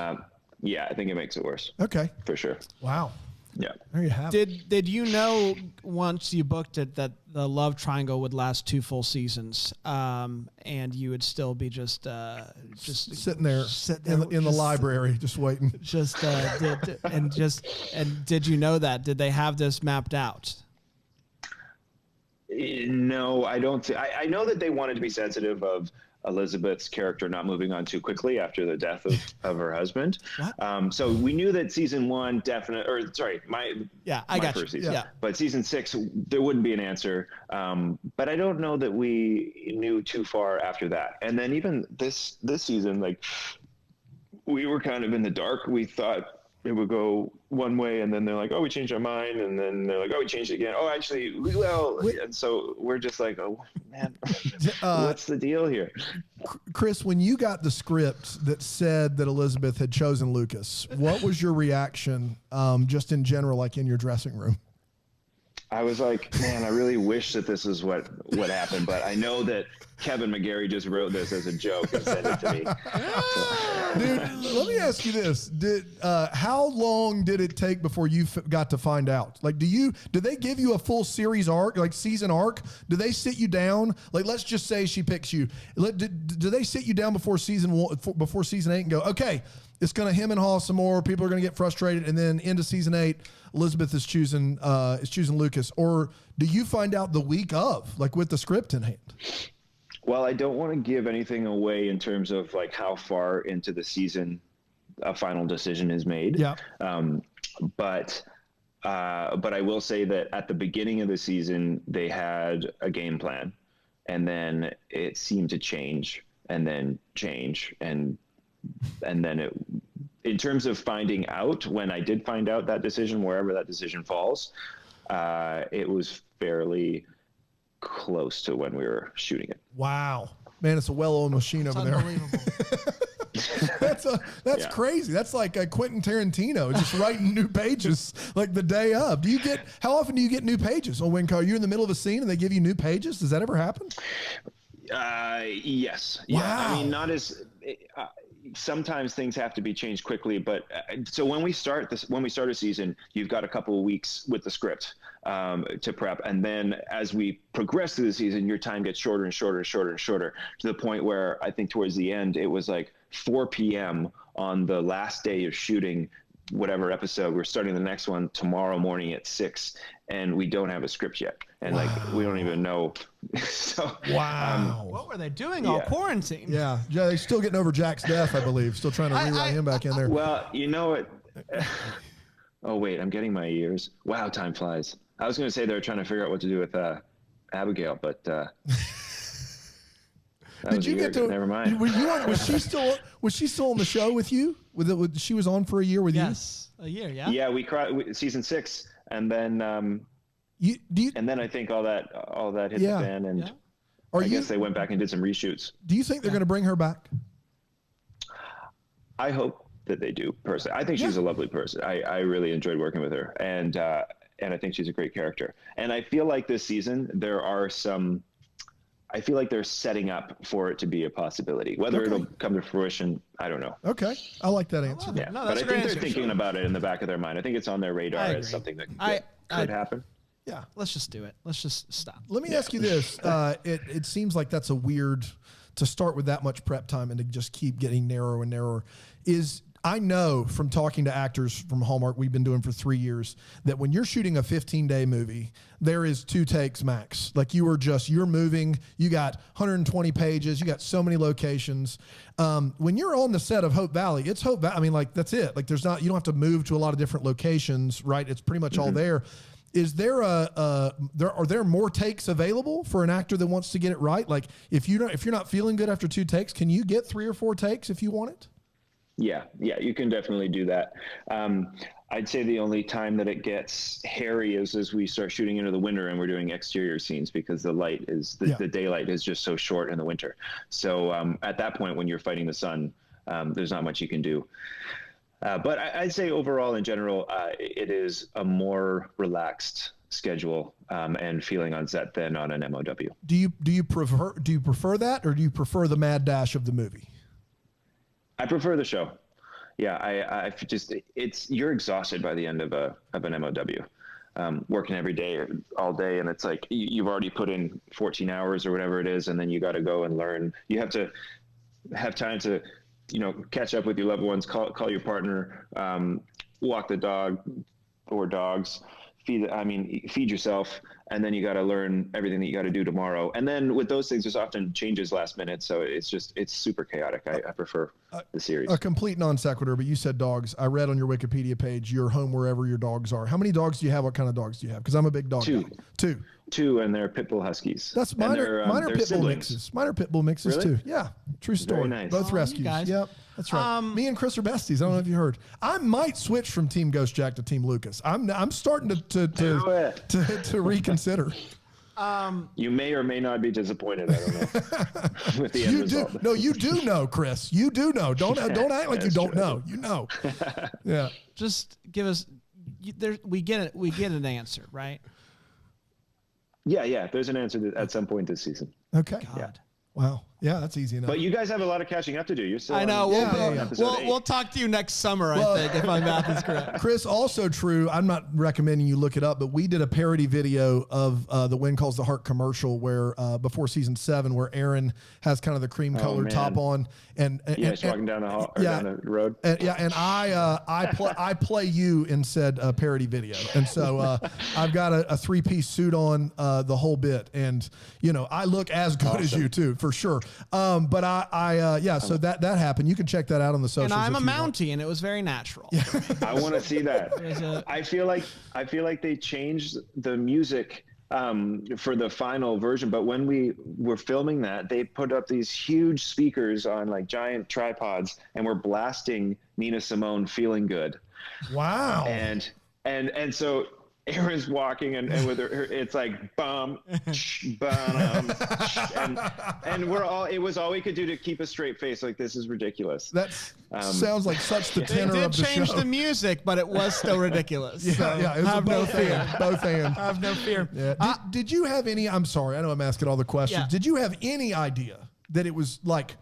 Yeah, I think it makes it worse. Okay. For sure. Wow. Yeah. There you have it. Did you know once you booked it that the love triangle would last 2 full seasons, and you would still be just sitting there in the library, just waiting. Did you know that? Did they have this mapped out? No, I don't. I know that they wanted to be sensitive of Elizabeth's character not moving on too quickly after the death of her husband. So we knew that season 1 my first season. Yeah. But season 6 there wouldn't be an answer. But I don't know that we knew too far after that. And then even this season, like, we were kind of in the dark. We thought it would go one way, and then they're like, "Oh, we changed our mind," and then they're like, "Oh, we changed it again." Oh, actually, and so we're just like, "Oh man, what's the deal here?" Chris, when you got the script that said that Elizabeth had chosen Lucas, what was your reaction, just in general, like in your dressing room? I was like, man, I really wish that this is what happened, but I know that Kevin McGarry just wrote this as a joke and sent it to me. Dude, let me ask you this: how long did it take before you got to find out? Like, do they give you a full series arc, like season arc? Do they sit you down? Like, let's just say she picks you. Do they sit you down before season 8 and go, okay, it's going to hem and haw some more. People are going to get frustrated, and then into season 8, Elizabeth is choosing Lucas, or do you find out the week of, like with the script in hand? Well, I don't want to give anything away in terms of like how far into the season a final decision is made. Yeah. But I will say that at the beginning of the season, they had a game plan, and then it seemed to change, and then change, and then it. In terms of finding out, when I did find out that decision, wherever that decision falls, it was fairly close to when we were shooting it. Wow, man, it's a well-oiled machine over there. Unbelievable. That's crazy. That's like a Quentin Tarantino just writing new pages like the day of. How often do you get new pages? When you're in the middle of a scene and they give you new pages? Does that ever happen? Yes. Wow. Yeah. I mean, not as. Sometimes things have to be changed quickly, but so when we start a season, you've got a couple of weeks with the script to prep, and then as we progress through the season, your time gets shorter and shorter and shorter and shorter, to the point where I think towards the end it was like 4 p.m. on the last day of shooting whatever episode. We're starting the next one tomorrow morning at 6, and we don't have a script yet, and like we don't even know. So wow, what were they doing all quarantine? Yeah, they're still getting over Jack's death, I believe. Still trying to rewrite him back in there. Well, you know what? Oh wait, I'm getting my ears. Wow, time flies. I was going to say they were trying to figure out what to do with Abigail, but did you get to? Never mind. Were you on, was she still on the show with you? She was on for a year with you? Yes, a year. Yeah. Yeah, we cried season 6, and then and then I think all that hit the fan, and I guess they went back and did some reshoots. Do you think they're going to bring her back? I hope that they do. Personally, I think she's a lovely person. I really enjoyed working with her, and I think she's a great character. And I feel like this season I feel like they're setting up for it to be a possibility. Whether it'll come to fruition, I don't know. Okay, I like that answer. Yeah, no, but I think they're thinking about it in the back of their mind. I think it's on their radar as something that could happen. Yeah, let's just do it. Let's just stop. Let me ask you this: it seems like that's a weird to start with that much prep time and to just keep getting narrower and narrower. I know from talking to actors from Hallmark, we've been doing for 3 years, that when you're shooting a 15-day movie, there is 2 takes max. Like you're moving, you got 120 pages, you got so many locations. When you're on the set of Hope Valley, it's Hope Valley. I mean, like that's it. Like you don't have to move to a lot of different locations, right? It's pretty much all there. Is there are there more takes available for an actor that wants to get it right? Like if you're not feeling good after 2 takes, can you get 3 or 4 takes if you want it? Yeah, you can definitely do that. I'd say the only time that it gets hairy is as we start shooting into the winter and we're doing exterior scenes, because the light is the daylight is just so short in the winter. So at that point, when you're fighting the sun, there's not much you can do. But I'd say overall, in general, it is a more relaxed schedule and feeling on set than on an MOW. Do you prefer that, or do you prefer the mad dash of the movie? I prefer the show. Yeah, I just you're exhausted by the end of an MOW, working every day, all day, and it's like you've already put in 14 hours or whatever it is, and then you got to go and learn. You have to have time to, catch up with your loved ones, call your partner, walk the dog or dogs, feed yourself, and then you got to learn everything that you got to do tomorrow. And then with those things, there's often changes last minute, so it's super chaotic. I prefer the series. A complete non sequitur, but you said dogs. I read on your Wikipedia page, you're home wherever your dogs are. How many dogs do you have? What kind of dogs do you have? Because I'm a big dog guy. Two, and they're pit bull huskies. That's mine are pit bull mixes. Mine are pit bull mixes Really? too. Yeah, true story. Very nice. Both rescues. guys. Yep, that's right. Me and Chris are besties. I don't know if you heard. I might switch from Team Ghost Jack to Team Lucas. I'm starting to reconsider. You may or may not be disappointed. I don't know. With the end result. No, you do know, Chris. You do know. Don't act like you don't know. You know. Yeah. Just give us. We get it. We get an answer, right? Yeah. There's an answer at some point this season. Okay. God. Yeah. Wow. Yeah, that's easy enough. But you guys have a lot of catching up to do. You're still. I know. On We'll talk to you next summer, I think, if my math is correct. Chris, also true, I'm not recommending you look it up, but we did a parody video of the Wind Calls the Heart commercial where before season 7, where Aaron has kind of the cream colored top on, and walking down the hall or down the road. And I play you in said parody video, and so I've got a 3-piece suit on the whole bit, and I look as good as you too, for sure. But so that happened. You can check that out on the socials. And I'm a Mountie, and it was very natural. I want to see that. I feel like they changed the music for the final version, but when we were filming that, they put up these huge speakers on like giant tripods, and we're blasting Nina Simone "Feeling Good." Wow. And so Aaron's walking and with her, it's like bum, bum, and we're all. It was all we could do to keep a straight face. Like, this is ridiculous. That sounds like such the tenor They of did the change show. the music, but it was still ridiculous. It was have no fear. Both and. Have no fear. Yeah. Did you have any? I'm sorry, I know I'm asking all the questions. Yeah. Did you have any idea that it was like?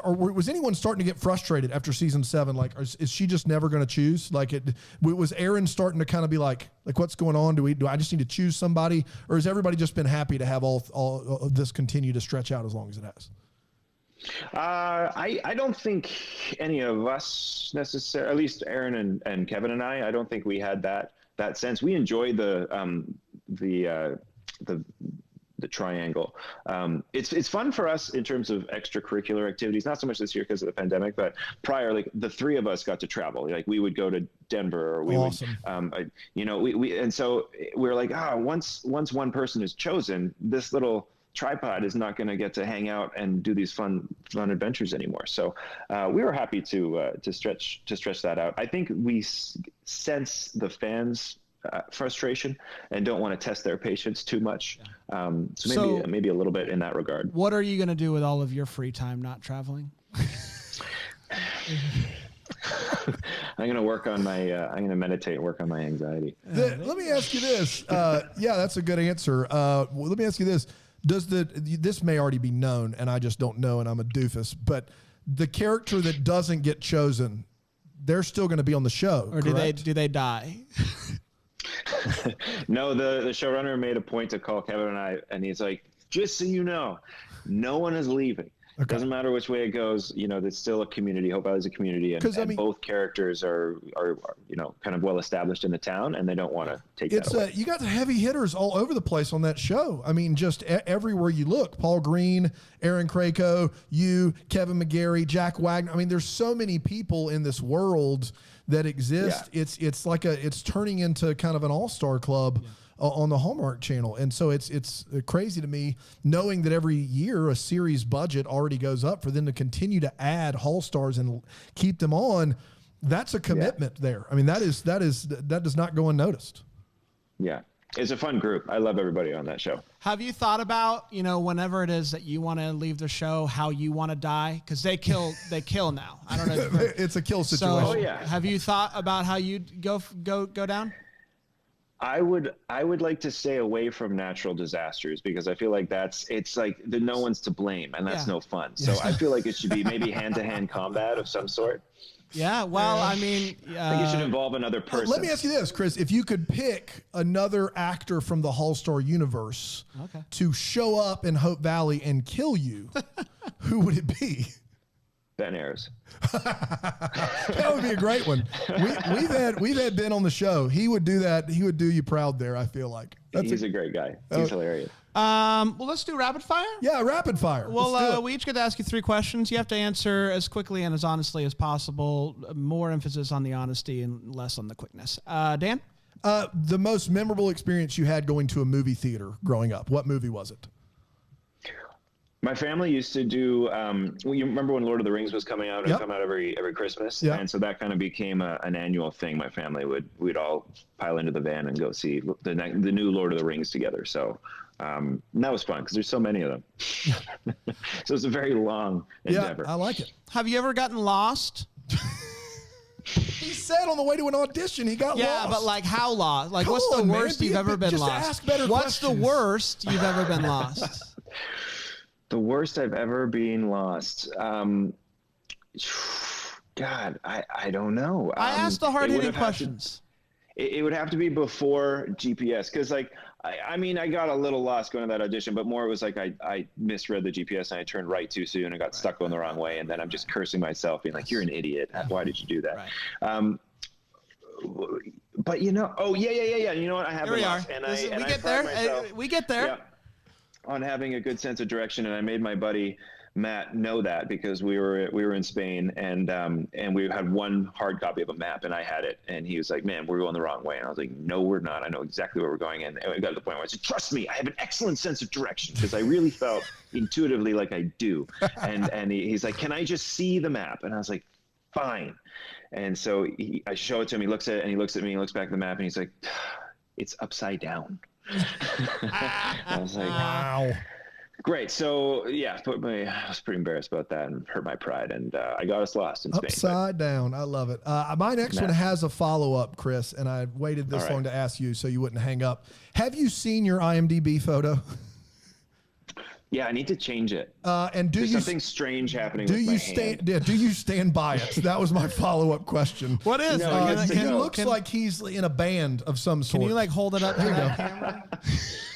Or was anyone starting to get frustrated after season 7? Like, is she just never going to choose? Like, was Aaron starting to kind of be like what's going on? Do I just need to choose somebody, or has everybody just been happy to have all of this continue to stretch out as long as it has? I don't think any of us necessarily, at least Aaron and Kevin and I don't think we had that sense. We enjoyed the triangle. It's fun for us in terms of extracurricular activities, not so much this year because of the pandemic, but prior, like the 3 of us got to travel. Like, we would go to Denver, or we would, and so we're like, once one person is chosen, this little tripod is not going to get to hang out and do these fun adventures anymore. So we were happy to stretch that out. I think we sense the fans' frustration and don't want to test their patience too much. So maybe a little bit in that regard. What are you going to do with all of your free time not traveling? I'm going to work on my, I'm going to meditate and work on my anxiety. Let me ask you this. Yeah, that's a good answer. Let me ask you this. This may already be known and I just don't know and I'm a doofus, but the character that doesn't get chosen, they're still going to be on the show, or correct? do they die? No, the showrunner made a point to call Kevin and I, and he's like, just so you know, no one is leaving. Okay. Doesn't matter which way it goes. There's still a community. Hope Valley's a community, and both characters are kind of well established in the town, and they don't want to take that away. You got the heavy hitters all over the place on that show. I mean, just everywhere you look. Paul Green, Aaron Krakow, you, Kevin McGarry, Jack Wagner. I mean, there's so many people in this world that exist. Yeah. It's like it's turning into kind of an all-star club. Yeah. On the Hallmark Channel. And so it's crazy to me knowing that every year a series budget already goes up for them to continue to add Hall stars and keep them on. That's a commitment there. I mean, that does not go unnoticed. Yeah. It's a fun group. I love everybody on that show. Have you thought about, whenever it is that you want to leave the show, how you want to die? Because they kill now. I don't know. It's a kill situation. So, have you thought about how you'd go down? I would like to stay away from natural disasters because I feel like it's like no one's to blame and that's no fun. So I feel like it should be maybe hand-to-hand combat of some sort. Yeah, well, I mean... I think it should involve another person. Let me ask you this, Chris. If you could pick another actor from the Hall-Star universe to show up in Hope Valley and kill you, who would it be? Ben Ayers. That would be a great one. We've had Ben on the show. He would do that. He would do you proud there, I feel like. He's a great guy. He's hilarious. Well, let's do rapid fire. Yeah, rapid fire. Well, we each get to ask you 3 questions. You have to answer as quickly and as honestly as possible. More emphasis on the honesty and less on the quickness. Dan? The most memorable experience you had going to a movie theater growing up. What movie was it? My family used to do. You remember when Lord of the Rings was coming out? It would come out every Christmas, and so that kind of became an annual thing. My family we'd all pile into the van and go see the new Lord of the Rings together. So that was fun because there's so many of them. So it's a very long endeavor. Yeah, I like it. Have you ever gotten lost? He said on the way to an audition he got lost. Yeah, but like how lost? Like, Come what's the on, man. worst you've ever been Just lost? ask better What's the questions. worst you've ever been lost? The worst I've ever been lost. God, I don't know. I asked the hard-hitting questions. It would have to be before GPS because, like, I mean, I got a little lost going to that audition, but more it was like I misread the GPS and I turned right too soon and got stuck going the wrong way, and then I'm just cursing myself, being like, "You're an idiot! Why did you do that?" Right. But you know, yeah. You know what? I have Here we are. lost, and We I get pride there. myself- We get there. Yeah, on having a good sense of direction, and I made my buddy Matt know that because we were in Spain and we had one hard copy of a map and I had it, and he was like, "Man, we're going the wrong way," and I was like, "No, we're not. I know exactly where we're going." And we got to the point where I said, "Trust me, I have an excellent sense of direction," because I really felt intuitively like I do. And he's like, "Can I just see the map?" And I was like, "Fine." And so I show it to him. He looks at it and he looks at me. He looks back at the map and he's like, "It's upside down." I was like, Wow. Great. So yeah, I was pretty embarrassed about that and hurt my pride, and I got us lost in Spain. Upside down. I love it. My next one has a follow-up, Chris, and I waited this long to ask you so you wouldn't hang up. Have you seen your IMDb photo? Yeah, I need to change it. And There's something strange happening with my hand. Do you stand by it? That was my follow-up question. What is No, it? it's He looks like he's in a band of some sort. Can you like hold it up to that camera?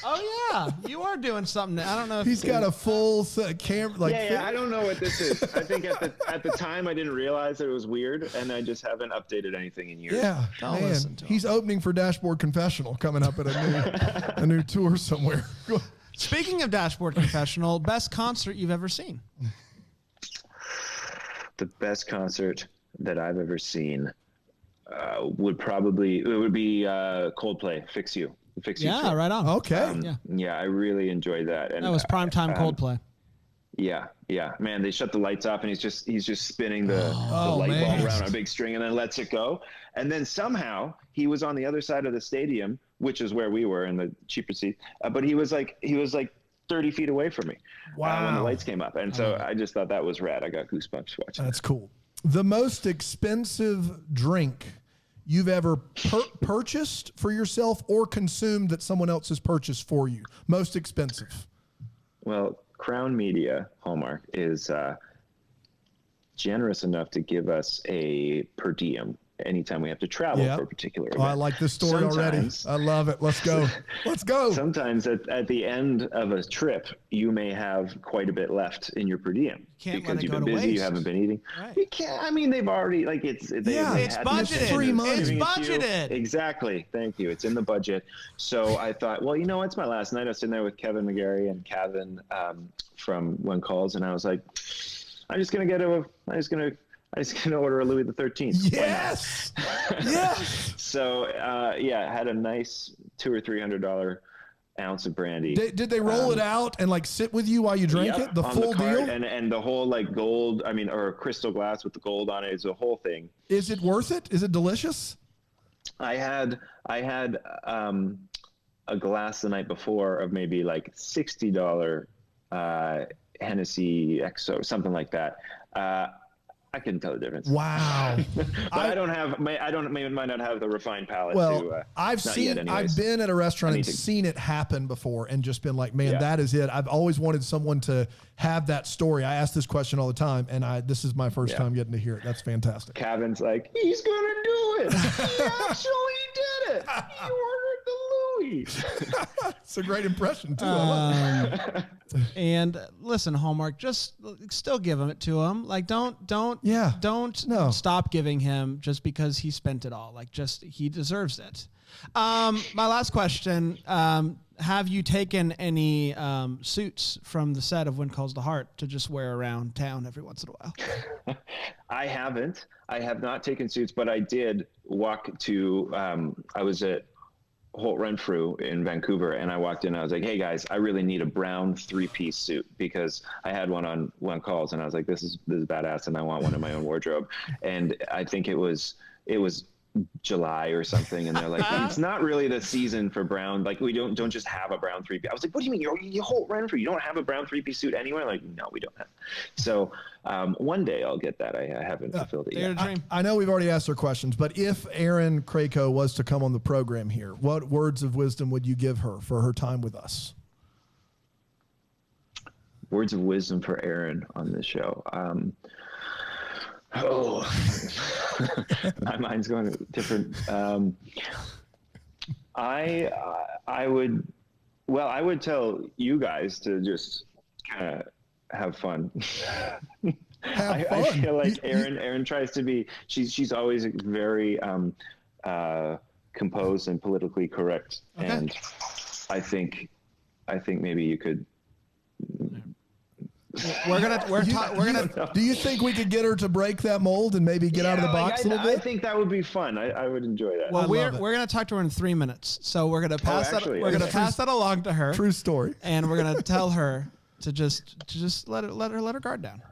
Oh yeah, you are doing something. I don't know. He's got a full camera. Like, Yeah, I don't know what this is. I think at the time I didn't realize that it was weird, and I just haven't updated anything in years. Yeah, Don't man. listen to him. He's opening for Dashboard Confessional coming up at a new tour somewhere. Speaking of Dashboard Confessional, best concert you've ever seen? The best concert that I've ever seen would be Coldplay. Fix You. Yeah, tour. right on. Okay. Yeah, I really enjoyed that. And That was primetime Coldplay. Yeah, man. They shut the lights off, and he's just spinning the light man. bulb around on a big string, and then lets it go. And then somehow he was on the other side of the stadium, which is where we were in the cheaper seat. But he was like 30 feet away from me. When the lights came up, and so I just thought that was rad. I got goosebumps watching. That's cool. The most expensive drink you've ever purchased for yourself or consumed that someone else has purchased for you? Most expensive. Well, Crown Media Hallmark is generous enough to give us a per diem anytime we have to travel for a particular event. Oh, I like this story already. I love it. Let's go. Let's go. Sometimes at the end of a trip, you may have quite a bit left in your per diem because you've been busy, you haven't been eating. Right. You can't. I mean, they've already it's budgeted. free money. It's budgeted. Exactly. Thank you. It's in the budget. So I thought, well, it's my last night. I was sitting there with Kevin McGarry and Kevin from When Calls, and I was like, I'm just gonna order a Louis the 13th. Yes. Yes. So I had a nice $200 or $300 ounce of brandy. Did they roll it out and like sit with you while you drank it? The on full cart, deal? and the whole like gold, or crystal glass with the gold on it is the whole thing. Is it worth it? Is it delicious? I had a glass the night before of maybe like $60 Hennessy XO, something like that. I couldn't tell the difference. Wow. But I might not have the refined palate. Well, I've been at a restaurant and seen it happen before and just been like, man, that is it. I've always wanted someone to have that story. I ask this question all the time, and this is my first time getting to hear it. That's fantastic. Kevin's like, he's going to do it. He actually did it. He ordered the Howie. It's a great impression too. I love it. And listen, Hallmark, just still give it to him. Like, don't stop giving him just because he spent it all. Like, just he deserves it. My last question: have you taken any suits from the set of When Calls the Heart to just wear around town every once in a while? I haven't. I have not taken suits, but I did walk to. I was at Holt Renfrew in Vancouver, and I walked in. I was like, "Hey guys, I really need a brown 3-piece suit because I had one on One Calls, and I was like, this is badass, and I want one in my own wardrobe." And I think it was July or something, and they're like, "It's not really the season for brown. Like, we don't just have a brown 3-piece." I was like, "What do you mean? You're Holt Renfrew. You don't have a brown 3-piece suit anywhere?" Like, no, we don't have. So one day I'll get that. I haven't fulfilled it yet. I know we've already asked our questions, but if Erin Krakow was to come on the program here, what words of wisdom would you give her for her time with us? Words of wisdom for Erin on this show. My mind's going different. I would tell you guys to just kind of have fun. I feel like Erin tries to be. She's always very composed and politically correct, and I think maybe you could. Do you think we could get her to break that mold and maybe get out of the box a little bit? I think that would be fun. I would enjoy that. Well, we're going to talk to her in 3 minutes, so we're going to pass pass that along to her. True story. And we're going to tell her to just let her guard down.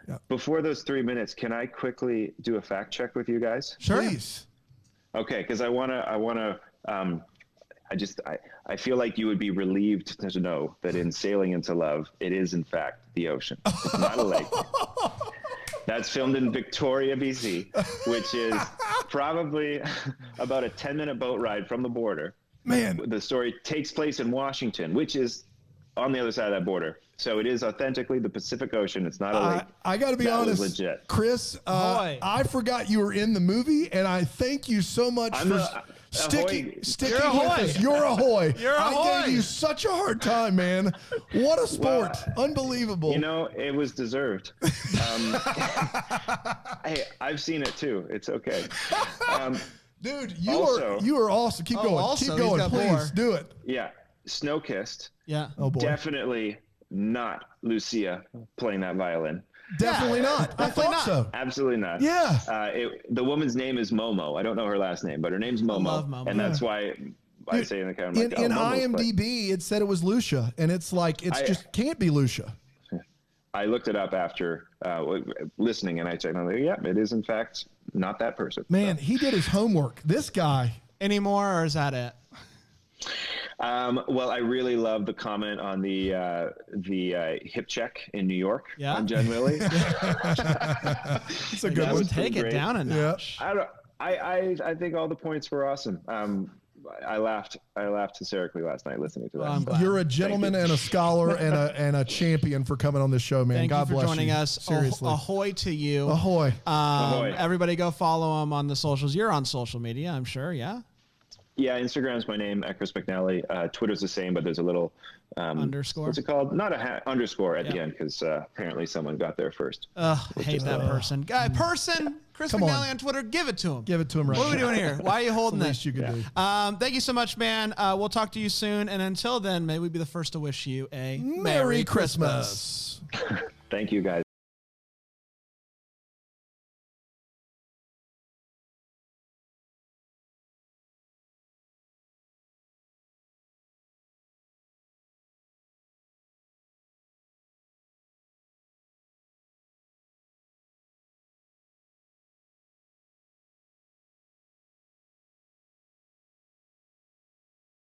Yeah. Before those 3 minutes, can I quickly do a fact check with you guys? Sure. Please. Okay, because I feel like you would be relieved to know that in Sailing into Love, it is in fact the ocean. It's not a lake. That's filmed in Victoria, BC, which is probably about a 10-minute boat ride from the border. Man. The story takes place in Washington, which is on the other side of that border. So it is authentically the Pacific Ocean. It's not a lake. I got to be honest, legit. Chris, I forgot you were in the movie, and I thank you so much for sticking with us. You're ahoy. I gave you such a hard time, man. What a sport. Well, unbelievable. You know, it was deserved. Hey, I've seen it too. It's okay. Dude, you are awesome. Keep going. Keep going, please. Do it. Yeah. Snow-kissed. Yeah. Oh, boy. Definitely not Lucia playing that violin. Definitely not. I thought so. Absolutely not. Yeah. The woman's name is Momo. I don't know her last name, but her name's Momo. I love Momo. And that's why I say in the camera. In IMDb, it said it was Lucia, and it's like, just can't be Lucia. I looked it up after listening, and I checked, and I'm like, yeah, it is in fact not that person. Man, he did his homework. This guy. Anymore, or is that it? Well, I really love the comment on the hip check in New York on Jen Willie. It's a good one. Take it down a notch. Yeah. I think all the points were awesome. I laughed hysterically last night listening to that. I'm glad. You're a gentleman and a scholar and a champion for coming on this show, man. God bless you. Thank you for joining us. Seriously. Ahoy to you. Ahoy. Ahoy. Everybody go follow him on the socials. You're on social media, I'm sure, yeah? Yeah, Instagram's my name, at Chris McNally. Twitter's the same, but there's a little underscore. What's it called? Not a underscore at the end, because apparently someone got there first. Hate that person. Chris McNally on Twitter. Give it to him. Give it to him right now. What are we doing here? Why are you holding the this? least you can do. Thank you so much, man. We'll talk to you soon. And until then, may we be the first to wish you a Merry Christmas. Thank you, guys.